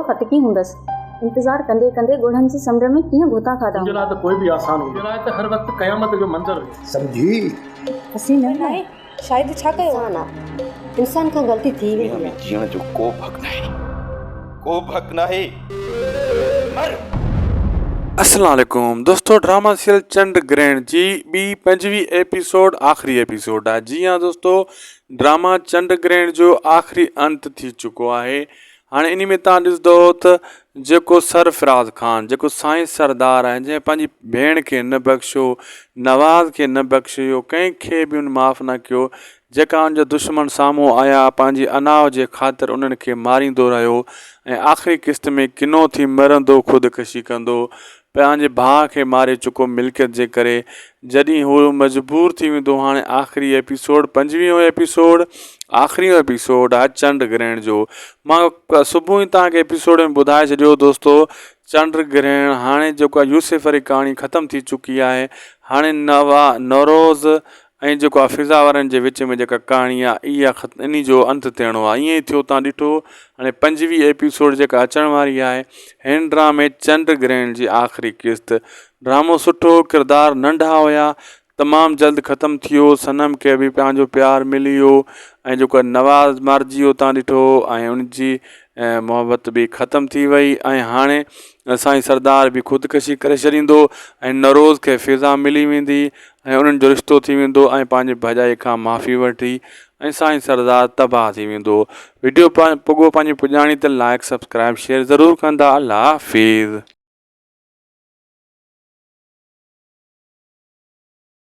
फटकी हूंदसि। इंतज़ार कंदे कंदे ॻोढ़नि जे समुंड में कीअं गोता खाधा। मुंहिंजे लाइ त कोई बि आसान हुजे त हर वक़्तु क़यामत जो मंज़र समझी असीं न आहे शायदि छा कयो इंसान खां ग़लती थी वई दुनिया में जीअण जो को हक़ नाहे, को बि हक़ नाहे। अस्सलाम वालेकुम दोस्तों, ड्रामा सीरियल चंड ग्रहण जी ॿी 5वीं एपिसोड आख़िरी एपिसोड आहे। जी हाँ दोस्तों, ड्रामा चंड ग्रहण जो आख़िरी अंत थी चुको आहे। हाणे इन में तव्हां ॾिसंदो त जेको सरफराज़ ख़ान, जेको साईं सरदार आहे, जंहिं पंहिंजी भेण खे न बख़्शियो, नवाज़ खे न बख़्शियो, कंहिंखे बि उन माफ़ न कयो। जेका उनजा दुश्मन साम्हूं आया, पंहिंजी अनाव जे ख़ातिर उन्हनि खे मारींदो रहियो ऐं आख़िरी क़िस्त में किनो थी मरंदो, ख़ुदकशी कंदो, पंहिंजे भाउ खे मारे चुको मिल्कियत जे करे। जॾहिं हू मजबूर थी वेंदो, हाणे आख़िरी एपिसोड 5वीं एपिसोड आख़िरी एपिसोड आहे चंड ग्रहण जो। मां सुबुह ई तव्हांखे एपिसोड में ॿुधाए छॾियो दोस्तों, चंड ग्रहण हाणे जेको आहे यूसुफ वारी कहाणी ख़तमु थी चुकी आहे। हाणे नवरोज़ ऐं जेको आहे फिज़ा वारनि जे विच में जेका कहाणी आहे इहा इन जो अंत थियणो आहे। ईअं ई थियो, तव्हां ॾिठो। हाणे 5वीं एपिसोड जेका अचण वारी आहे, हिन ड्रामे चंड ग्रहण जी आख़िरी क़िस्त। ड्रामो सुठो, किरदार नंढा हुया, तमामु जल्द ख़तमु थी वियो। सनम खे बि पंहिंजो प्यारु मिली वियो ऐं जेको नवाज़ मारिजी वियो तव्हां ॾिठो, ऐं उनजी मोहबत बि ख़तमु थी वई। ऐं हाणे साईं सरदार बि ख़ुदकशी करे छॾींदो ऐं नरोज़ खे फिज़ा मिली वेंदी ऐं उन्हनि जो रिश्तो थी वेंदो ऐं पंहिंजे भॼाई खां माफ़ी वठी ऐं साईं सरदार तबाह थी वेंदो। वीडियो पुॻो पंहिंजी पुॼाणी त लाइक सब्सक्राइब शेयर ज़रूरु कंदा। अल्लाह हाफ़िज़।